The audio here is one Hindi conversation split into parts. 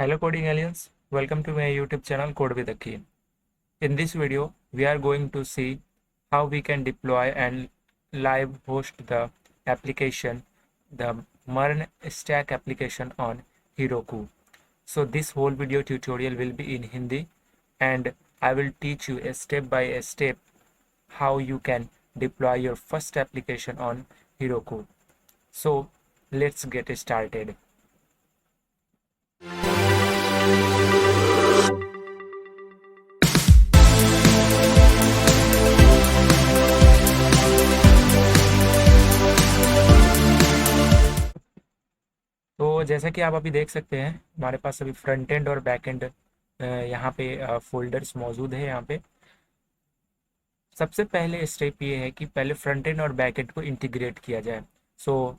Hello coding aliens, welcome to my YouTube channel Code with Aki. In this video, we are going to see how we can deploy and live host the application, the MERN stack application on Heroku. So this whole video tutorial will be in Hindi and I will teach you a step by step how you can deploy your first application on Heroku. So let's get started. तो जैसा कि आप अभी देख सकते हैं हमारे पास अभी फ्रंट एंड और बैक एंड यहाँ पे फोल्डर्स मौजूद है। यहाँ पे सबसे पहले स्टेप ये है कि पहले फ्रंट एंड और बैक एंड को इंटीग्रेट किया जाए। सो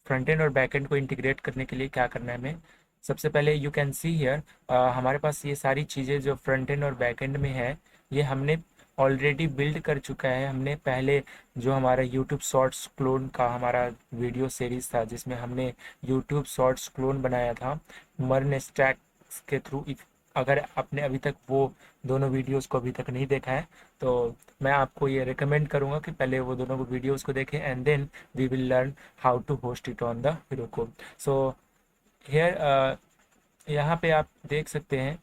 फ्रंट एंड और बैक एंड को इंटीग्रेट करने के लिए क्या करना है हमें, सबसे पहले यू कैन सी हियर हमारे पास ये सारी चीज़ें जो फ्रंट एंड और बैक एंड में है ये हमने ऑलरेडी बिल्ड कर चुका है। हमने पहले जो हमारा YouTube शॉर्ट्स क्लोन का हमारा वीडियो सीरीज था जिसमें हमने YouTube शॉर्ट्स क्लोन बनाया था मर्न स्टैक्स के थ्रू। अगर आपने अभी तक वो दोनों वीडियोस को अभी तक नहीं देखा है तो मैं आपको ये रिकमेंड करूँगा कि पहले वो दोनों को वीडियोस को देखें and then we will learn how to host it on the Heroku। So here यहाँ पे आप देख सकते हैं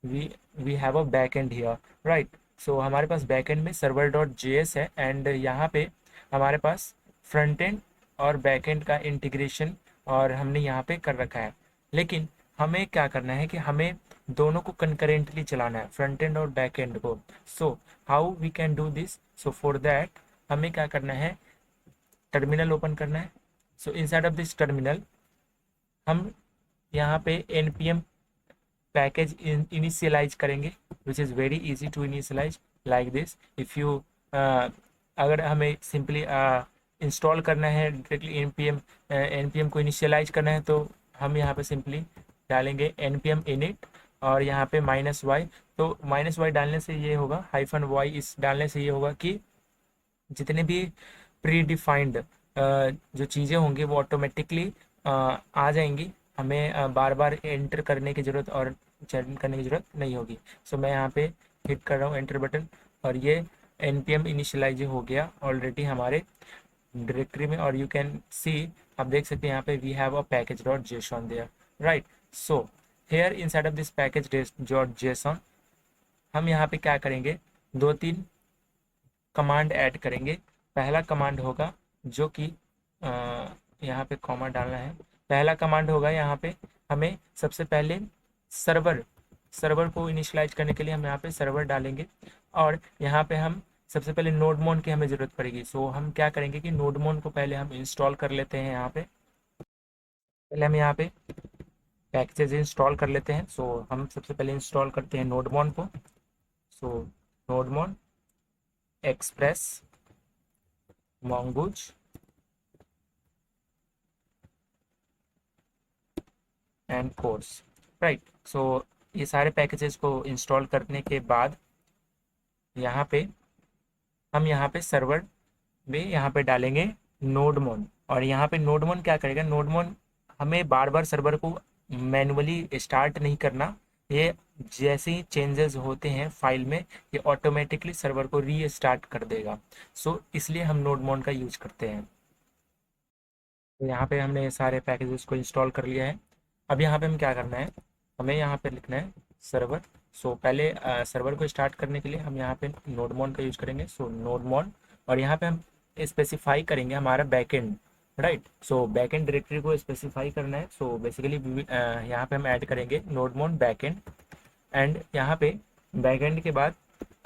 we have a back end here, right. So हमारे पास बैकएंड में सर्वर डॉट जेएस है एंड यहाँ पे हमारे पास फ्रंट एंड और बैकएंड का इंटीग्रेशन और हमने यहाँ पे कर रखा है। लेकिन हमें क्या करना है कि हमें दोनों को कंकरेंटली चलाना है, फ्रंट एंड और बैक एंड को। So how we can do this, so for that हमें क्या करना है, टर्मिनल ओपन करना है। So inside of this terminal हम यहाँ पे npm पैकेज इनिशियलाइज करेंगे which is very easy to initialise like this. If you अगर हमें सिंपली इंस्टॉल करना है डायरेक्टली npm को इनिशियलाइज करना है तो हम यहाँ पे सिंपली डालेंगे npm init और यहाँ पे -y। तो -y डालने से ये होगा, -y इस डालने से ये होगा कि जितने भी प्री डिफाइंड जो चीज़ें होंगी वो ऑटोमेटिकली आ जाएंगी। हमें बार बार एंटर करने की ज़रूरत और चयन करने की ज़रूरत नहीं होगी। सो मैं यहाँ पे हिट कर रहा हूँ एंटर बटन और ये npm इनिशियलाइज हो गया ऑलरेडी हमारे डायरेक्टरी में। और यू कैन सी, आप देख सकते हैं यहाँ पे we have a package dot JSON there, right. So here inside of this package dot JSON हम यहाँ पे क्या करेंगे, 2-3 कमांड ऐड करेंगे। पहला कमांड होगा जो कि यहाँ पे कॉमा डालना है। पहला कमांड होगा यहाँ पे हमें सबसे पहले सर्वर को इनिशियलाइज करने के लिए हम यहाँ पे सर्वर डालेंगे और यहाँ पे हम सबसे पहले नोडमोन की हमें ज़रूरत पड़ेगी। सो हम क्या करेंगे कि नोडमोन को पहले हम इंस्टॉल कर लेते हैं। यहाँ पे पहले हम यहाँ पे पैकेजेस इंस्टॉल कर लेते हैं। सो हम सबसे पहले इंस्टॉल करते हैं नोडमोन को। So nodemon express mongoose and cors, right. So ये सारे पैकेजेस को इंस्टॉल करने के बाद यहाँ पे हम यहाँ पे सर्वर में यहाँ पे डालेंगे नोडमोन। और यहाँ पे नोडमोन क्या करेगा, नोडमोन हमें बार बार सर्वर को मैनुअली स्टार्ट नहीं करना, ये जैसे ही चेंजेस होते हैं फाइल में ये ऑटोमेटिकली सर्वर को रीस्टार्ट कर देगा। सो इसलिए हम नोडमोन का यूज करते हैं। तो यहाँ पे हमने सारे पैकेजेस को इंस्टॉल कर लिया है। अब यहाँ पे हम क्या करना है, हमें यहाँ पे लिखना है सर्वर। सो पहले सर्वर को स्टार्ट करने के लिए हम यहाँ पे नोडमोन का यूज करेंगे। सो नोडमोन और यहाँ पे हम स्पेसिफाई करेंगे हमारा backend, right. So backend directory को स्पेसिफाई करना है। सो बेसिकली यहाँ पे हम ऐड करेंगे नोडमोन बैकएंड एंड यहाँ पे बैकएंड के बाद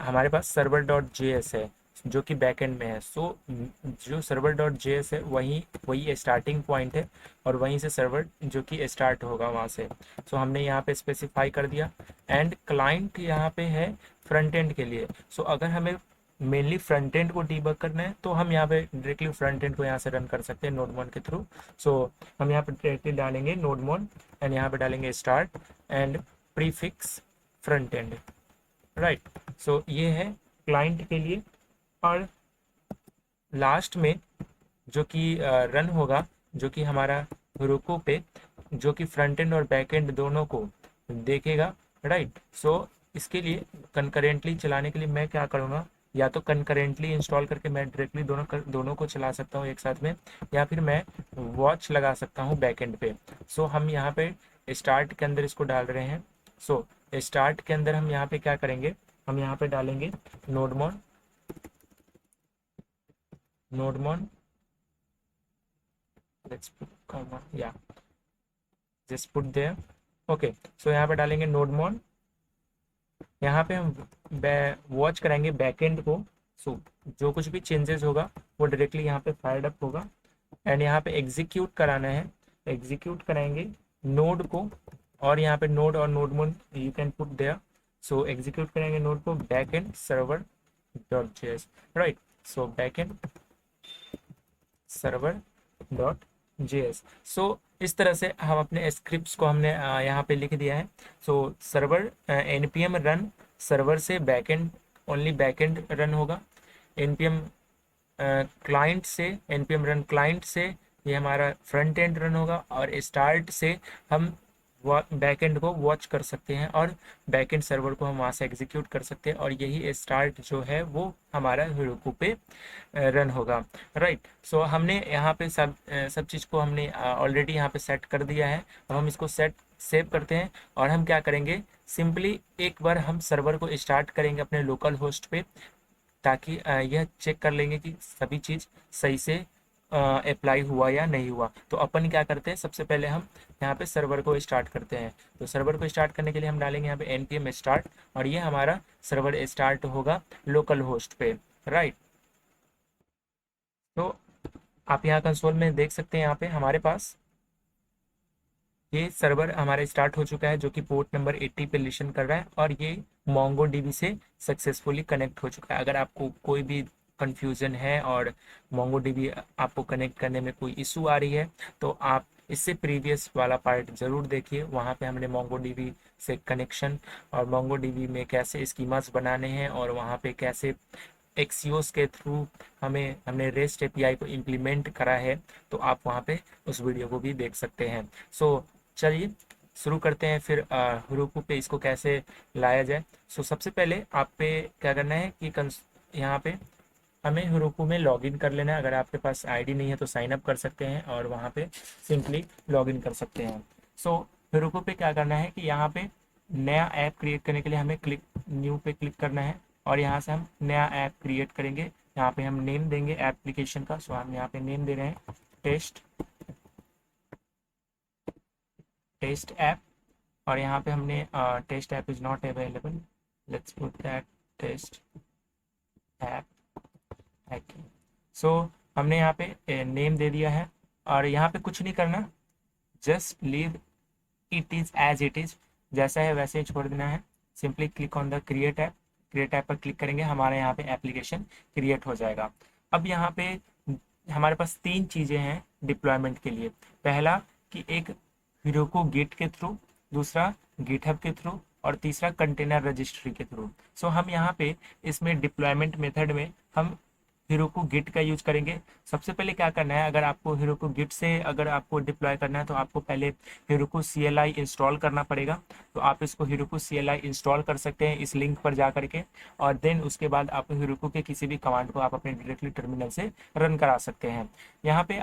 हमारे पास सर्वर डॉट जेएस है जो कि बैकएंड में है। सो जो सर्वर डॉट जेएस है वही स्टार्टिंग पॉइंट है और वहीं से सर्वर जो कि स्टार्ट होगा वहाँ से। सो हमने यहाँ पे स्पेसिफाई कर दिया एंड क्लाइंट यहाँ पे है फ्रंट एंड के लिए। सो अगर हमें मेनली फ्रंट एंड को डीबग करना है तो हम यहाँ पे डायरेक्टली फ्रंट एंड को यहाँ से रन कर सकते हैं नोडमोन के थ्रू। सो हम यहाँ पे डायरेक्टली डालेंगे नोडमोन एंड यहाँ पे डालेंगे start and prefix front end, right. So ये है क्लाइंट के लिए। और लास्ट में जो कि रन होगा जो कि हमारा Heroku पे जो कि फ्रंट एंड और बैक एंड दोनों को देखेगा, राइट। सो इसके लिए कंकरेंटली चलाने के लिए मैं क्या करूँगा, या तो कंकरेंटली इंस्टॉल करके मैं डायरेक्टली दोनों को चला सकता हूँ एक साथ में, या फिर मैं वॉच लगा सकता हूँ बैक एंड पे। सो हम यहाँ पे स्टार्ट के अंदर इसको डाल रहे हैं। सो स्टार्ट के अंदर हम यहाँ पे क्या करेंगे, हम यहाँ पे डालेंगे नोडमॉन, नोडमॉन लेट्स पुट कॉमा या जस्ट पुट देयर। ओके, सो यहाँ पे डालेंगे नोडमॉन। यहाँ पे हम वॉच कराएंगे बैकएंड को। सो जो कुछ भी चेंजेस होगा वो डायरेक्टली यहाँ पे फायर्ड अप होगा। एंड यहाँ पे एग्जीक्यूट कराना है, एग्जीक्यूट कराएंगे नोड को, और यहाँ पे नोड और nodemon you can put there. So execute करेंगे नोड को backend server dot JS, right. So backend server dot JS. So इस तरह से हम अपने स्क्रिप्ट्स को हमने यहाँ पे लिख दिया है। सो सर्वर npm रन सर्वर से बैकएंड, ओनली बैकएंड रन होगा। npm क्लाइंट से, npm रन क्लाइंट से ये हमारा फ्रंट एंड रन होगा, और स्टार्ट से हम बैकएंड को वॉच कर सकते हैं और बैकएंड सर्वर को हम वहाँ से एग्जीक्यूट कर सकते हैं, और यही स्टार्ट जो है वो हमारा हेरोकू पे रन होगा, राइट। सो हमने यहाँ पे सब चीज़ को हमने ऑलरेडी यहाँ पे सेट कर दिया है। अब हम इसको सेव करते हैं, और हम क्या करेंगे, सिंपली एक बार हम सर्वर को स्टार्ट करेंगे अपने लोकल होस्ट पे, ताकि यह चेक कर लेंगे कि सभी चीज़ सही से अप्लाई हुआ या नहीं हुआ। तो अपन क्या करते हैं, सबसे पहले हम यहाँ पे सर्वर को स्टार्ट करते हैं। तो सर्वर को स्टार्ट करने के लिए हम डालेंगे यहाँ पे npm स्टार्ट, और ये हमारा सर्वर स्टार्ट होगा लोकल होस्ट पे, राइट। तो आप यहाँ कंसोल में देख सकते हैं, यहाँ पे हमारे पास ये सर्वर हमारा स्टार्ट हो चुका है, जो कि पोर्ट नंबर 80 पे लिसन कर रहा है, और ये MongoDB से सक्सेसफुली कनेक्ट हो चुका है। अगर आपको कोई भी कंफ्यूजन है और MongoDB आपको कनेक्ट करने में कोई इशू आ रही है, तो आप इससे प्रीवियस वाला पार्ट ज़रूर देखिए। वहाँ पे हमने MongoDB से कनेक्शन और MongoDB में कैसे स्कीमास बनाने हैं, और वहाँ पे कैसे एक्सियोस के थ्रू हमने रेस्ट एपीआई को इम्प्लीमेंट करा है, तो आप वहाँ पे उस वीडियो को भी देख सकते हैं। सो चलिए शुरू करते हैं फिर हेरोकू पे इसको कैसे लाया जाए। सो सबसे पहले आप पे क्या करना है कि यहाँ पे हमें हेरोकू में लॉगिन कर लेना है। अगर आपके पास आईडी नहीं है तो साइन अप कर सकते हैं, और वहाँ पे सिंपली लॉगिन कर सकते हैं। सो हेरोकू पे क्या करना है कि यहाँ पे नया ऐप क्रिएट करने के लिए हमें न्यू पे क्लिक करना है, और यहाँ से हम नया ऐप क्रिएट करेंगे। यहाँ पे हम नेम देंगे एप्लीकेशन का। सो हम यहाँ पे नेम दे रहे हैं टेस्ट ऐप, और यहाँ पे हमने test app is not available, let's put that test app hacking. So हमने यहाँ पे नेम दे दिया है, और यहाँ पे कुछ नहीं करना, just leave it as it is इज, जैसा है वैसे ही छोड़ देना है। Simply click on the create app, create app पर क्लिक करेंगे, हमारे यहाँ पे एप्लीकेशन क्रिएट हो जाएगा। अब यहाँ पे हमारे पास 3 चीज़ें हैं डिप्लॉयमेंट के लिए। पहला कि एक हेरोकू गिट के थ्रू, दूसरा गिटहब के थ्रू, और तीसरा कंटेनर रजिस्ट्री के थ्रू। सो हम यहाँ पे इसमें डिप्लॉयमेंट मेथड में हम हेरोकू गिट का यूज करेंगे। सबसे पहले क्या करना है, अगर आपको हेरोकू गिट से अगर आपको डिप्लॉय करना है तो आपको पहले हेरोकू CLI इंस्टॉल करना पड़ेगा। तो आप इसको हेरोकू CLI इंस्टॉल कर सकते हैं इस लिंक पर जा करके, और देन उसके बाद आप हेरोकू के किसी भी कमांड को आप अपने डायरेक्टली टर्मिनल से रन करा सकते हैं। यहाँ पे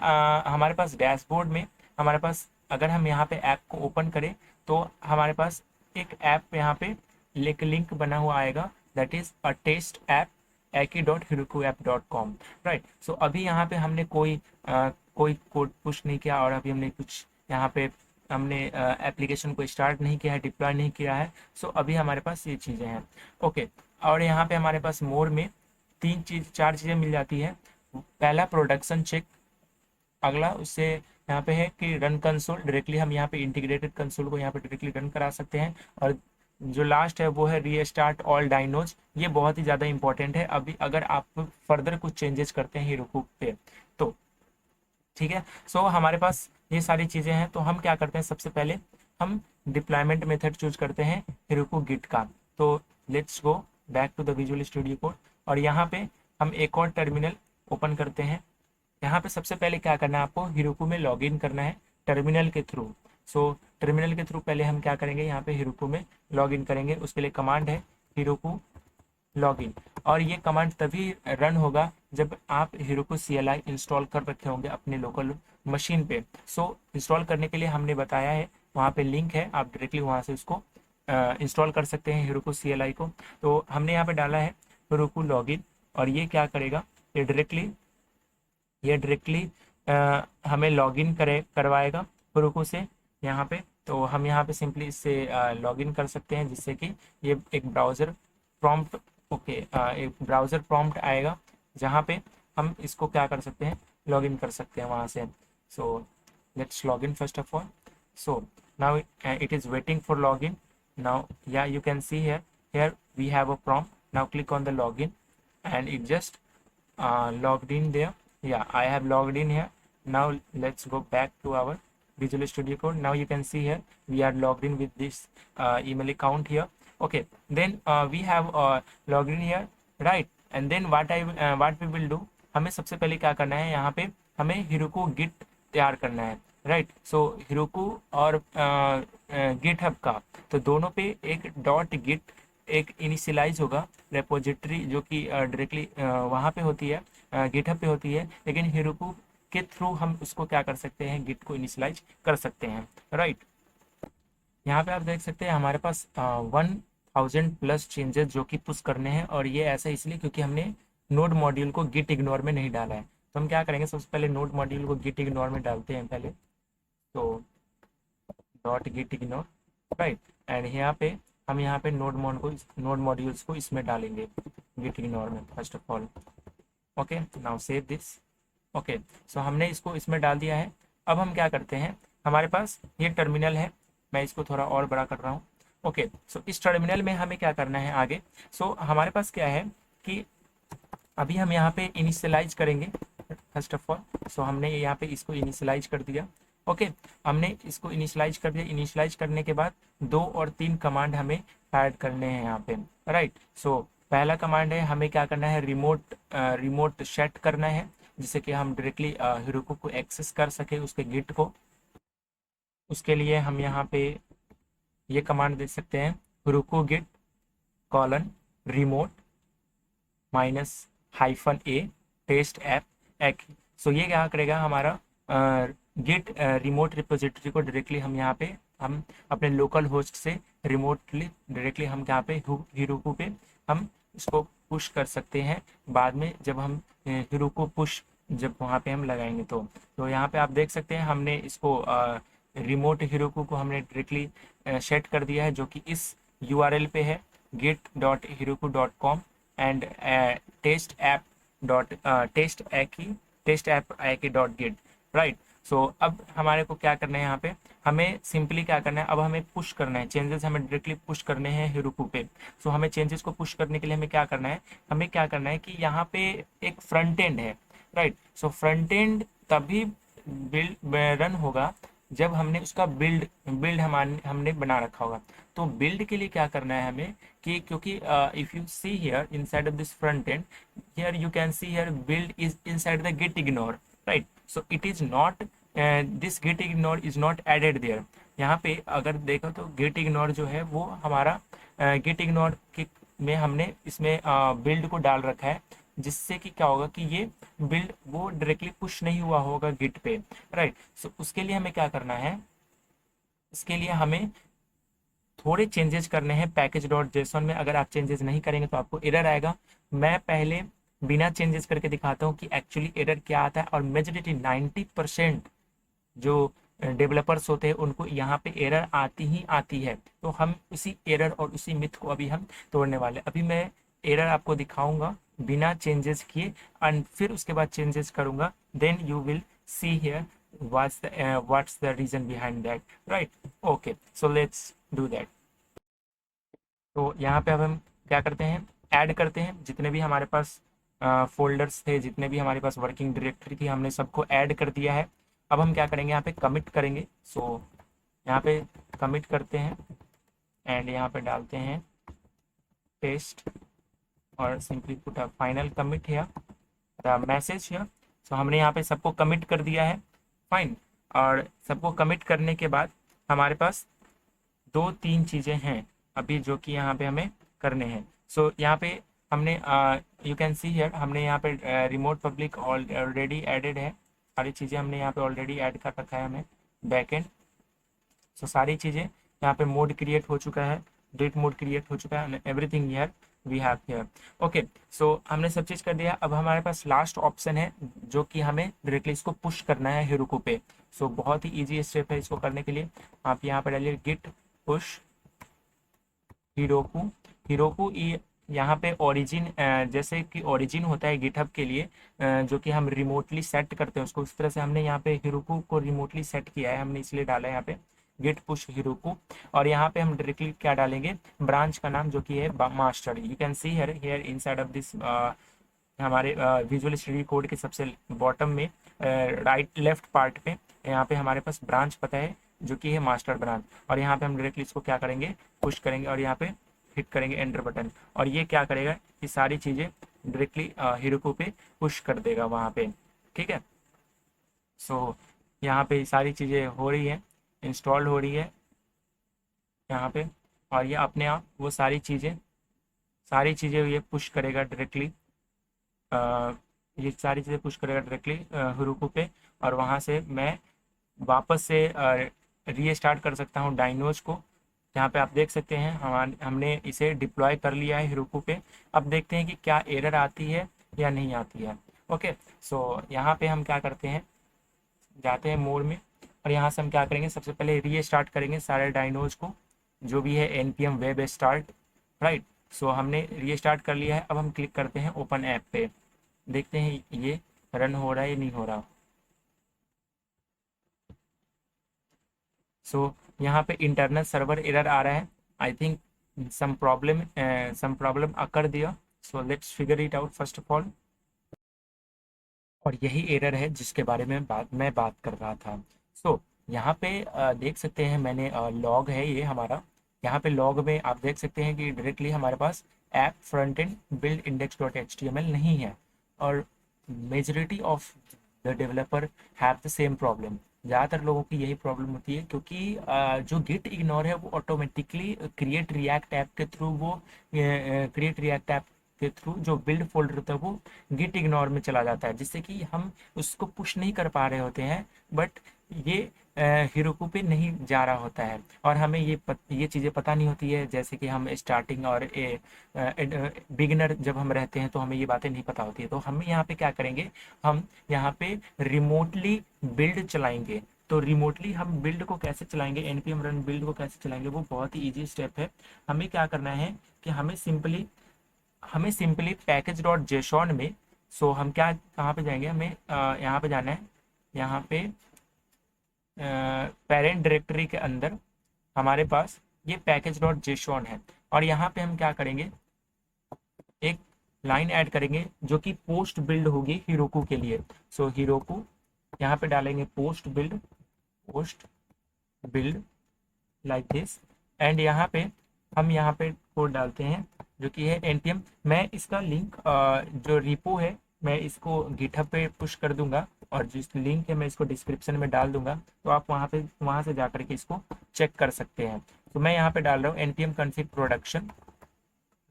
हमारे पास डैशबोर्ड में हमारे पास, अगर हम यहाँ पे ऐप को ओपन करें तो हमारे पास एक ऐप यहाँ पे लिंक बना हुआ आएगा, that is a test app aki.herokuapp.com, right. So अभी यहाँ पे हमने कोई कोड पुश नहीं किया, और अभी हमने कुछ यहाँ पे हमने एप्लीकेशन को स्टार्ट नहीं किया है, डिप्लॉय नहीं किया है। सो अभी हमारे पास ये चीज़ें हैं, ओके। और यहाँ पे हमारे पास मोर में 4 चीज़ें मिल जाती है। पहला प्रोडक्शन चेक, अगला उससे यहाँ पे है कि रन कंसोल, डायरेक्टली हम यहाँ पे इंटीग्रेटेड कंसोल को यहाँ पे डायरेक्टली रन करा सकते हैं, और जो लास्ट है वो है रीस्टार्ट ऑल डायनोज। ये बहुत ही ज़्यादा इंपॉर्टेंट है अभी अगर आप फर्दर कुछ चेंजेस करते हैं हेरोकू पे तो, ठीक है। सो हमारे पास ये सारी चीज़ें हैं, तो हम क्या करते हैं, सबसे पहले हम डिप्लॉयमेंट मेथड चूज करते हैं हेरोकू गिट का। तो let's go back to the Visual Studio Code, और यहाँ पे हम एक और टर्मिनल ओपन करते हैं। यहाँ पे सबसे पहले क्या करना है, आपको हेरोकू में लॉगिन करना है टर्मिनल के थ्रू। सो टर्मिनल के थ्रू पहले हम क्या करेंगे, यहाँ पे हेरोकू में लॉग इन करेंगे। उसके लिए कमांड है हेरोकू लॉगिन, और ये कमांड तभी रन होगा जब आप हेरोकू CLI इंस्टॉल कर रखे होंगे अपने लोकल मशीन पे। सो इंस्टॉल करने के लिए हमने बताया है, वहाँ पे लिंक है, आप डायरेक्टली वहाँ से उसको इंस्टॉल कर सकते हैं हेरोकू CLI को। तो हमने यहाँ पे डाला है हेरोकू लॉगिन, और ये क्या करेगा, ये डायरेक्टली हमें लॉगिन करवाएगा हेरोकू से यहाँ पे। तो हम यहाँ पे सिंपली इससे लॉगिन कर सकते हैं, जिससे कि ये एक ब्राउज़र प्रॉम्प्ट, ओके, एक ब्राउज़र प्रॉम्प्ट आएगा जहाँ पे हम इसको क्या कर सकते हैं, लॉगिन कर सकते हैं वहाँ से। So let's login first of all. So now it is waiting for login. Now yeah, you can see here we have a prompt. Now click on the login and it just logged in there. Yeah, I have logged in here. Now let's go back to our Visual Studio Code. Now you can see here we are logged in with this email account here. Okay, then we have logged in here, right? And then what we will do, हमें सबसे पहले क्या करना है, यहाँ पे हमें हेरोकू गिट तैयार करना है, राइट? सो हेरोकू और गिटहब का, तो दोनों पे एक डॉट गिट एक इनिशियलाइज होगा रेपोजिटरी, जो कि डायरेक्टली वहाँ पे होती है, गिटहब पे होती है, लेकिन हेरोकू के थ्रू हम उसको क्या कर सकते हैं, गिट को इनिशियलाइज कर सकते हैं, राइट? यहाँ पे आप देख सकते हैं हमारे पास 1000+ चेंजेस जो कि पुश करने हैं, और ये ऐसा इसलिए क्योंकि हमने नोड मॉड्यूल को गिट इग्नोर में नहीं डाला है। तो हम क्या करेंगे, सबसे पहले नोड मॉड्यूल को गिट इग्नोर में डालते हैं पहले, तो dot git ignore, right? And यहाँ पे हम यहाँ पे नोड मॉड्यूल्स को इसमें डालेंगे गिट इग्नोर में first of all. Okay, now save this. Okay, so हमने इसको इसमें डाल दिया है। अब हम क्या करते हैं, हमारे पास ये टर्मिनल है, मैं इसको थोड़ा और बड़ा कर रहा हूँ। ओके, सो इस टर्मिनल में हमें क्या करना है आगे। सो हमारे पास क्या है कि अभी हम यहाँ पे इनिशियलाइज करेंगे फर्स्ट ऑफ ऑल। सो हमने यहाँ पे इसको इनिशियलाइज कर दिया। ओके, हमने इसको इनिशियलाइज कर दिया। इनिशियलाइज करने के बाद 2 और 3 कमांड हमें ऐड करने हैं यहाँ पे, राइट? सो पहला कमांड है, हमें क्या करना है, रिमोट सेट करना है, जिससे कि हम डायरेक्टली हेरोकू को एक्सेस कर सके उसके गिट को। उसके लिए हम यहाँ पे ये कमांड दे सकते हैं, Heroku git colon remote --a test app एक। सो ये क्या करेगा, हमारा गिट रिमोट रिपोजिटरी को डायरेक्टली हम अपने लोकल होस्ट से रिमोटली डायरेक्टली हम यहाँ पे हेरोकू पे हम इसको पुश कर सकते हैं बाद में, जब हम हेरोकू पुश जब वहाँ पे हम लगाएंगे। तो यहाँ पे आप देख सकते हैं हमने इसको रिमोट हेरोकू को हमने डायरेक्टली सेट कर दिया है, जो कि इस URL पे है git.heroku.com and testapp.git, right? So अब हमारे को क्या करना है, यहाँ पे हमें सिंपली क्या करना है, अब हमें पुश करना है चेंजेस, हमें डायरेक्टली पुश करने हैं हेरोकू पे। सो हमें चेंजेस को पुश करने के लिए हमें क्या करना है कि यहाँ पे एक फ्रंट एंड है, राइट? सो फ्रंट एंड तभी बिल्ड रन होगा जब हमने उसका बिल्ड हमने बना रखा होगा। तो बिल्ड के लिए क्या करना है हमें कि, क्योंकि if you see here inside of this front end, here you can see here build is inside the git ignore, right? So it is not, this git ignore is not added there. यहाँ पे अगर देखो तो गिट इग्नोर जो है वो हमारा गिट इग्नोर के में हमने इसमें बिल्ड को डाल रखा है, जिससे कि क्या होगा कि ये बिल्ड वो डायरेक्टली पुश नहीं हुआ होगा गिट पे, राइट? सो उसके लिए हमें क्या करना है, इसके लिए हमें थोड़े चेंजेस करने हैं package.json में। अगर आप चेंजेस नहीं करेंगे तो आपको एरर आएगा। मैं पहले बिना चेंजेस करके दिखाता हूँ कि एक्चुअली एरर क्या आता है, और मेजॉरिटी 90% जो डेवलपर्स होते हैं उनको यहाँ पे एरर आती ही आती है। तो हम उसी एरर और उसी मिथ को अभी हम तोड़ने वाले। अभी मैं एरर आपको दिखाऊंगा बिना चेंजेस किए, एंड फिर उसके बाद चेंजेस करूंगा, then you will see here what's the reason behind that, right? Okay, so let's do that. तो यहाँ पे अब हम क्या करते हैं, ऐड करते हैं जितने भी हमारे पास फोल्डर्स थे, जितने भी हमारे पास वर्किंग डायरेक्टरी थी, हमने सबको ऐड कर दिया है। अब हम क्या करेंगे, यहाँ पे कमिट करेंगे। सो यहाँ पे कमिट करते हैं एंड यहाँ पे डालते हैं पेस्ट और simply put a final commit here the message here. So हमने यहाँ पे सबको कमिट कर दिया है, फाइन। और सबको कमिट करने के बाद हमारे पास दो तीन चीज़ें हैं अभी जो कि यहाँ पे हमें करने हैं। सो यहाँ पे हमने यू कैन सी हियर हमने यहाँ पे रिमोट पब्लिक ऑलरेडी एडेड है, सारी चीज़ें हमने यहाँ पे ऑलरेडी ऐड कर रखा है हमें बैकएंड। सो सारी चीज़ें यहाँ पे मोड क्रिएट हो चुका है, डेट मोड क्रिएट हो चुका है, everything here we have here. Okay, so हमने सब चीज़ कर दिया। अब हमारे पास लास्ट ऑप्शन है जो कि हमें डायरेक्टली इसको पुश करना है हेरोकू पे। सो बहुत ही ईजी स्टेप है इसको करने के लिए। आप यहाँ पे डालिए गिट पुश हिरोकू। हिरोकू यहाँ पे ओरिजिन, जैसे कि ओरिजिन होता है गिटहब के लिए, जो कि हम रिमोटली सेट करते हैं उसको, उस तरह से हमने यहाँ पे हिरोकू को रिमोटली सेट किया है, हमने इसलिए डाला है यहाँ पे गिट पुश हिरोकू। और यहाँ पे हम डायरेक्टली क्या डालेंगे, ब्रांच का नाम जो कि है master. You can see here here inside of this हमारे विजुअल स्टूडियो कोड के सबसे बॉटम में राइट लेफ्ट पार्ट पे यहाँ पे हमारे पास ब्रांच पता है जो कि है मास्टर ब्रांच। और यहाँ पे हम डायरेक्टली इसको क्या करेंगे, पुश करेंगे और यहाँ पे हिट करेंगे एंटर बटन। और ये क्या करेगा, ये सारी चीज़ें डायरेक्टली हिरोकू पे पुश कर देगा वहाँ पे। ठीक है, सो यहाँ पे सारी चीज़ें हो रही है, इंस्टॉल हो रही है यहाँ पे, और ये अपने आप वो सारी चीज़ें ये पुश करेगा डायरेक्टली, ये सारी चीज़ें पुश करेगा डायरेक्टली हुरुकू पे। और वहाँ से मैं वापस से रीस्टार्ट कर सकता हूँ डायनोज को। यहाँ पे आप देख सकते हैं हमने इसे डिप्लॉय कर लिया है हुरुकू पे। अब देखते हैं कि क्या एरर आती है या नहीं आती है। ओके, सो यहाँ पे हम क्या करते हैं, जाते हैं मोड में और यहाँ से हम क्या करेंगे, सबसे पहले रीस्टार्ट करेंगे सारे डायनोज को, जो भी है npm वेब स्टार्ट। राइट, सो हमने रीस्टार्ट कर लिया है। अब हम क्लिक करते हैं ओपन ऐप पे, देखते हैं ये रन हो रहा है या नहीं हो रहा। सो यहाँ पे इंटरनल सर्वर एरर आ रहा है, आई थिंक सम प्रॉब्लम अकर दिया। So let's figure it out first of all. और यही एरर है जिसके बारे में मैं बात कर रहा था। सो यहाँ पे देख सकते हैं मैंने लॉग है ये हमारा। यहाँ पे लॉग में आप देख सकते हैं कि डायरेक्टली हमारे पास app front end build index dot HTML नहीं है। और majority of the developer have the same problem. ज़्यादातर लोगों की यही प्रॉब्लम होती है, क्योंकि जो गिट इग्नोर है वो ऑटोमेटिकली क्रिएट रिएक्ट ऐप के थ्रू जो बिल्ड फोल्डर होता है वो गिट इग्नोर में चला जाता है, जिससे कि हम उसको पुश नहीं कर पा रहे होते हैं। बट ये हिरोकू पे नहीं जा रहा होता है और हमें ये चीज़ें पता नहीं होती है। जैसे कि हम स्टार्टिंग और बिगिनर जब हम रहते हैं तो हमें ये बातें नहीं पता होती है। तो हम यहाँ पे क्या करेंगे, हम यहाँ पे रिमोटली बिल्ड चलाएंगे। तो रिमोटली हम बिल्ड को कैसे चलाएंगे, npm रन बिल्ड को कैसे चलाएंगे, वो बहुत ही ईजी स्टेप है। हमें क्या करना है कि हमें सिंपली पैकेज डॉट जेसॉन में, सो हम क्या कहाँ पे जाएंगे, हमें यहाँ पे जाना है। यहाँ पे पेरेंट डायरेक्टरी के अंदर हमारे पास ये पैकेज डॉट जेसॉन है। और यहाँ पे हम क्या करेंगे, एक लाइन ऐड करेंगे जो कि पोस्ट बिल्ड होगी हिरोकू के लिए। सो हिरोकू यहाँ पे डालेंगे post build like this. And यहाँ पे हम यहाँ पे कोड डालते हैं जो कि है npm। मैं इसका लिंक जो रिपो है मैं इसको गिटहब पे पुश कर दूंगा, और जिस लिंक है मैं इसको डिस्क्रिप्शन में डाल दूंगा, तो आप वहाँ से जा करके इसको चेक कर सकते हैं। तो मैं यहाँ पे डाल रहा हूँ npm config production,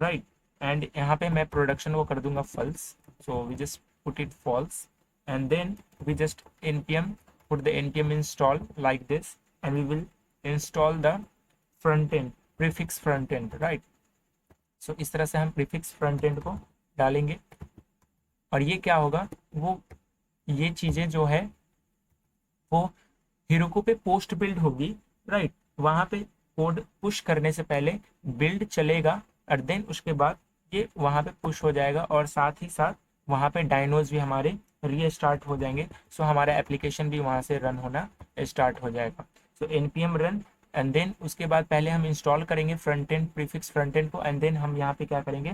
right. And यहाँ पे मैं प्रोडक्शन को कर दूंगा false. So we just put it false and then we just npm put the npm install like this and we will install the front end prefix front end, right। सो इस तरह से हम प्रीफिक्स फ्रंट एंड को डालेंगे और ये क्या होगा, वो ये चीज़ें जो है वो हिरोको पे पोस्ट बिल्ड होगी, राइट। वहाँ पे कोड पुश करने से पहले बिल्ड चलेगा और देन उसके बाद ये वहाँ पे पुश हो जाएगा और साथ ही साथ वहाँ पे डायनोज भी हमारे रीस्टार्ट हो जाएंगे। सो हमारा एप्लीकेशन भी वहाँ से रन होना स्टार्ट हो जाएगा। सो npm रन एंड देन उसके बाद पहले हम इंस्टॉल करेंगे front and prefix front end को, एंड देन हम यहाँ पे क्या करेंगे,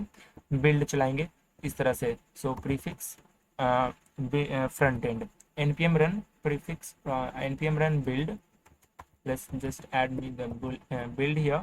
बिल्ड चलाएंगे इस तरह से। So prefix front end npm run prefix npm run build, let's just add me the build here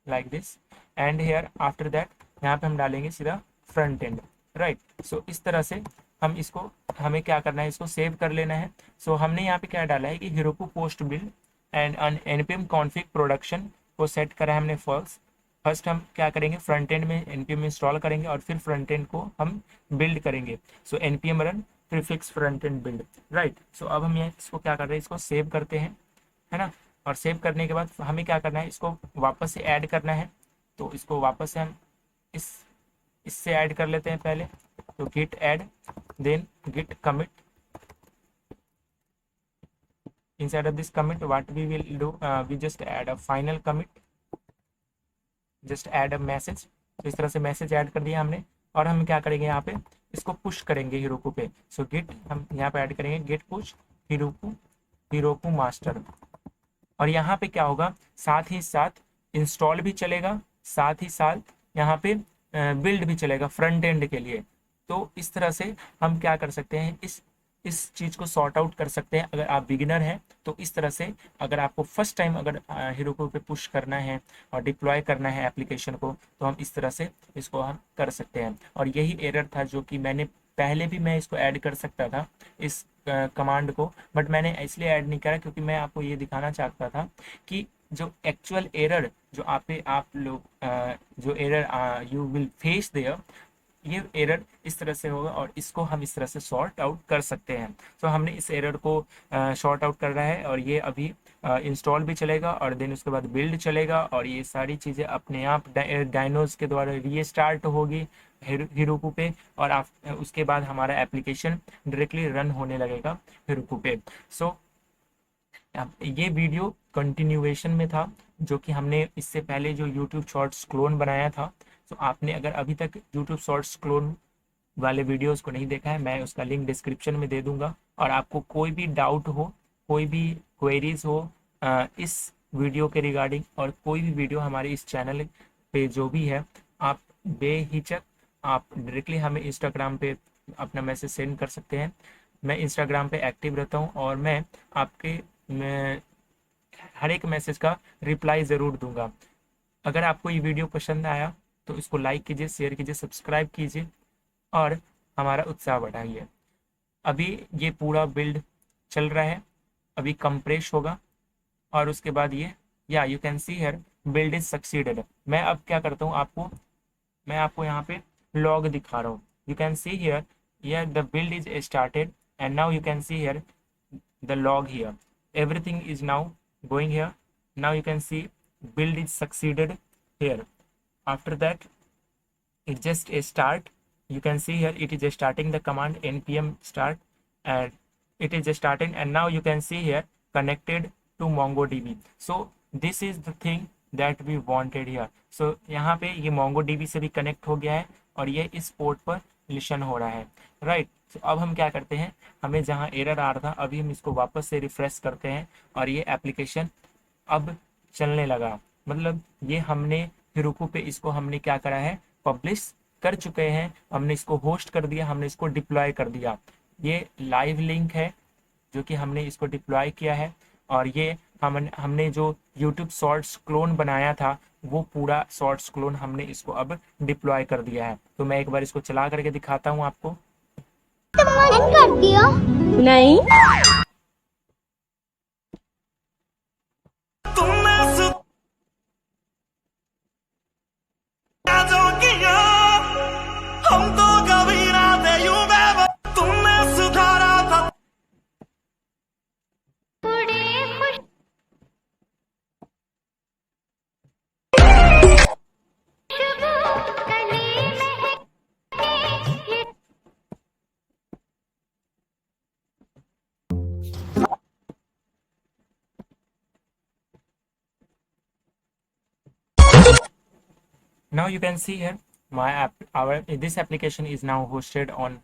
like this and here after that यहाँ पे हम डालेंगे सीधा फ्रंट एंड, राइट। सो इस तरह से हम इसको, हमें क्या करना है, इसको सेव कर लेना है। सो हमने यहाँ पे क्या डाला है कि Heroku post build and npm config production को सेट करा है हमने फॉल्स। फर्स्ट हम क्या करेंगे, फ्रंट एंड में npm इंस्टॉल करेंगे और फिर फ्रंट एंड को हम बिल्ड करेंगे। So npm run prefix front end build, right. So अब हम ये इसको क्या कर रहे हैं, इसको सेव करते हैं, है ना। और सेव करने के बाद हमें क्या करना है, इसको वापस से ऐड करना है। तो इसको वापस से हम इससे ऐड कर लेते हैं पहले। तो git add, then git commit। inside of this commit what we will do, we just add a final commit, just add a message। तो इस तरह से मैसेज ऐड कर दिया हमने। और हम क्या करेंगे, यहाँ पे इसको पुश करेंगे हिरोकू पे। सो गिट हम यहाँ पे ऐड करेंगे गिट पुश हिरोकू मास्टर। और यहाँ पे क्या होगा, साथ ही साथ इंस्टॉल भी चलेगा, साथ ही साथ यहाँ पे बिल्ड भी चलेगा फ्रंट एंड के लिए। तो इस तरह से हम क्या कर सकते हैं, इस चीज़ को सॉर्ट आउट कर सकते हैं। अगर आप बिगिनर हैं तो इस तरह से, अगर आपको फर्स्ट टाइम अगर हीरोको पे पुश करना है और डिप्लॉय करना है एप्लीकेशन को, तो हम इस तरह से इसको हम कर सकते हैं। और यही एरर था जो कि मैंने पहले भी मैं इसको ऐड कर सकता था इस कमांड को, बट मैंने इसलिए ऐड नहीं करा क्योंकि मैं आपको ये दिखाना चाहता था कि जो एक्चुअल एरर जो आप लोग जो error you will face there, ये एरर इस तरह से होगा और इसको हम इस तरह से सॉर्ट आउट कर सकते हैं। तो हमने इस एरर को सॉर्ट आउट कर रहा है और ये अभी इंस्टॉल भी चलेगा और देन उसके बाद बिल्ड चलेगा और ये सारी चीज़ें अपने आप डायनोज के द्वारा रीस्टार्ट होगी हिरोकू पे। और उसके बाद हमारा एप्लीकेशन डायरेक्टली रन होने लगेगा हिरोकू पे। सो ये वीडियो कंटिन्यूएशन में था जो कि हमने इससे पहले जो यूट्यूब शॉर्ट्स क्लोन बनाया था। तो आपने अगर अभी तक यूट्यूब शॉर्ट्स क्लोन वाले वीडियोस को नहीं देखा है, मैं उसका लिंक डिस्क्रिप्शन में दे दूंगा। और आपको कोई भी डाउट हो, कोई भी क्वेरीज हो इस वीडियो के रिगार्डिंग, और कोई भी वीडियो हमारे इस चैनल पे जो भी है, आप बेहिचक आप डायरेक्टली हमें इंस्टाग्राम पे अपना मैसेज सेंड कर सकते हैं। मैं इंस्टाग्राम पे एक्टिव रहता हूँ और मैं हर एक मैसेज का रिप्लाई ज़रूर दूंगा। अगर आपको ये वीडियो पसंद आया तो इसको लाइक कीजिए, शेयर कीजिए, सब्सक्राइब कीजिए और हमारा उत्साह बढ़ाइए। अभी ये पूरा बिल्ड चल रहा है, अभी कंप्रेस होगा और उसके बाद ये you can see here build is succeeded. मैं अब क्या करता हूँ, मैं आपको यहाँ पे लॉग दिखा रहा हूँ। You can see here the build is started and now you can see here the log here, everything is now going here. Now you can see build is succeeded here. After that it just a start, you can see here it is starting the command npm start and it is starting, and now you can see here connected to MongoDB. So this is the thing that we wanted here. So यहाँ पे ये MongoDB से भी कनेक्ट हो गया है और ये इस पोर्ट पर लिशन हो रहा है, राइट। तो अब हम क्या करते हैं, हमें जहाँ एरर आ रहा था अभी हम इसको वापस से रिफ्रेश करते हैं और ये एप्लीकेशन अब चलने लगा। मतलब ये हमने हिरोकू पे इसको हमने क्या करा है, पब्लिश कर चुके हैं, हमने इसको होस्ट कर दिया, हमने इसको डिप्लॉय कर दिया। ये लाइव लिंक है जो कि हमने इसको डिप्लॉय किया है। और ये हमने जो यूट्यूब शॉर्ट्स क्लोन बनाया था वो पूरा शॉर्ट्स क्लोन हमने इसको अब डिप्लॉय कर दिया है। तो मैं एक बार इसको चला करके दिखाता हूँ आपको। कर दिया नहीं, हम तो कभी ना थे यूं तुमने सुधारा था। Now you can see here this application is now hosted on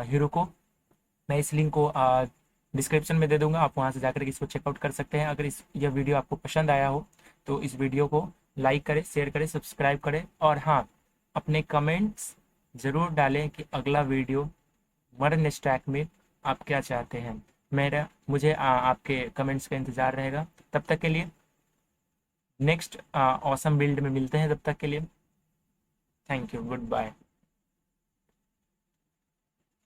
Heroku। मैं इस लिंक को डिस्क्रिप्शन में दे दूंगा, आप वहां से जाकर इसको चेकआउट कर सकते हैं। अगर यह वीडियो आपको पसंद आया हो तो इस वीडियो को लाइक करें, शेयर करें, सब्सक्राइब करें और हाँ, अपने कमेंट्स ज़रूर डालें कि अगला वीडियो मर्न स्टैक में आप क्या चाहते हैं। मुझे आपके कमेंट्स का इंतज़ार रहेगा। तब तक के लिए नेक्स्ट ऑसम बिल्ड में मिलते हैं। तब तक के लिए थैंक यू, गुड बाय।